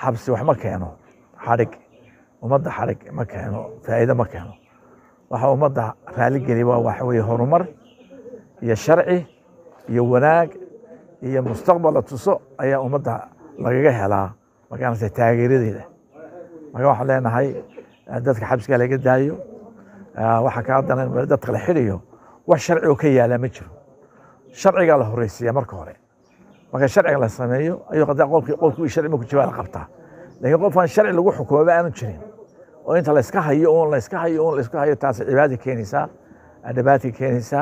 xabsi wax ma keeno xarig ummadda xarig ma keeno faa'iido ma keeno waxa ummadda raali geli waa waxa weeye horumar iyo sharci iyo wanaag iyo mustaqbal la tuso ayaa ummadda lagaga helaa markaanse taageeradeeda marka waxaan leenahay dadka xabsiga laga daayo waxa ka haddana dadka la xidhiyo wax sharci oo ka yaala ma jiro sharciga la horeysiiya marka hore marka sharciga la sameeyo ayuu qadaa qofkii sharci ma ku jawaab qabtaa laakiin qof aan sharci lagu xukumo ba aanu jirin oo inta la iska hayo taas cibaado keenaysa dhibaato keenaysa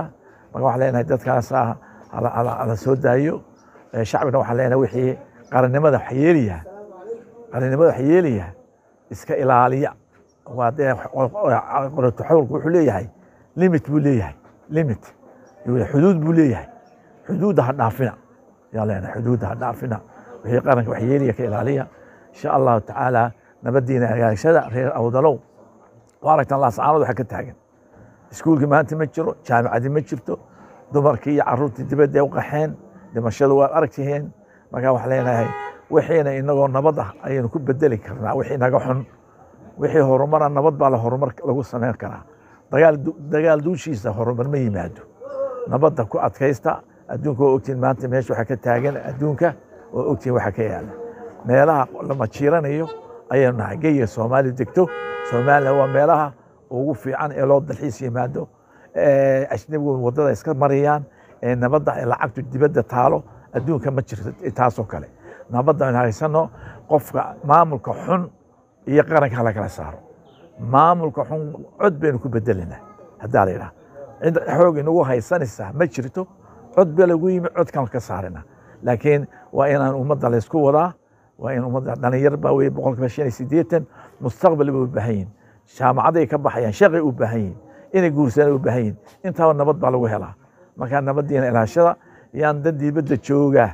marka waxaan leenahay dadkaas ala soo daayo shacabna waxaan leenahay wixii qarannimada wax yeelaya iska ilaaliya waa qorto xawlku wuxuu leeyahay limit buu leeyahay xuduud buu leeyahay xuduudda ha dhaafina yaa leenahay xuduudda ha dhaafina wixii qaranka wax yeelaya ka ilaaliya insha allahu tacaala nabadiina hagaagshada reer awdalow waa aragtaan laascaanood waxa ka taagan iskuulkii maanta ma jiro jaamacadii ma jirto dumarkii iyo carruurtii dibadda u qaxeen dhimashadu waad aragtihiin marka waxaan leenahay wixiina inagoo nabad ah ayaynu ku bedeli karnaa wixii naga xun wixii horumara nabad baa horumar lagu samayn karaa dagaal duushiisa horumar ma yimaado nabadda ku adkaysta adduunka waa ogtiin maanta meesha waxa ka taagan adduunka waa ogtiin waxa ka yaala meelaha lama jiiranayo ayaynu nahay geyiga soomaali degto soomaaliya waa meelaha ugu fiican ee loo dalxiis yimaado ajnabigu waddada iska marayaan nabadda lacagtu dibadda taalo adduunka ma jirto taasoo kale nabadda aan haysano qofka maamulka xun iyo qaranka la kala saaro maamulka xun cod baynu ku bedelinaa haddaa la yidhaha cid xoog inagu haysanaysa ma jirto cod baa lagu yimi codkan ka saarina laakiin waa inaan ummadda laysku wadaa waa in ummadda dhalinyar baa weye 85% mustaqbal bay u baahan yihin jaamacaday ka baxayaan shaqay u baahan yihin inay guursadaan u baahan yihin intaaba nabad baa lagu helaa markaa nabadiina ilaashada yaan dad dibadda jooga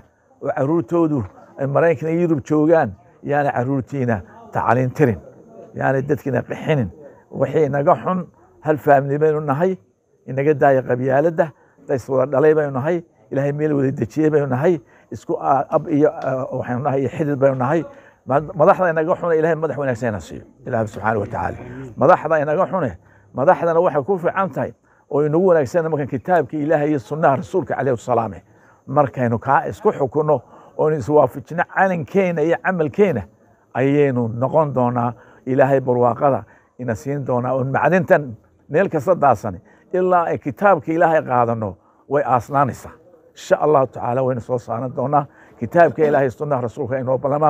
oo caruurtoodu ay maraykanka iyo yurub joogaan yaana caruurtiina tacliin tirin yaana dadkiina qixinin wixii naga xun hal faamili baynu nahay inaga daaya qabyaaladda days wada dhalay baynu nahay ilaahay meel wada dejiyey baynu nahay isku ab iyo waxaynu nahay xidid baynu nahay madaxda inaga xun ilaahay madax wanaagsan siiyo ilaahay subxaanahu wa tacaala madaxda inaga xun madaxdana waxay ku fiican tahay oo inagu wanaagsan markan kitaabka ilaahay iyo sunnaha rasuulka calayhi salaam markaynu ka isku xukuno oo iswaafajino calankeena iyo camalkeena ayaynu noqon doonaa ilaahay barwaaqada ina siin doonaa oo macdintan meel kasta daasan ilaa ay kitaabka ilaahay qaadano way aasnaanaysaa insha allahu tacaala waynu soo saaran doonaa kitaabka ilaahay sunnaha rasuulka inoo balama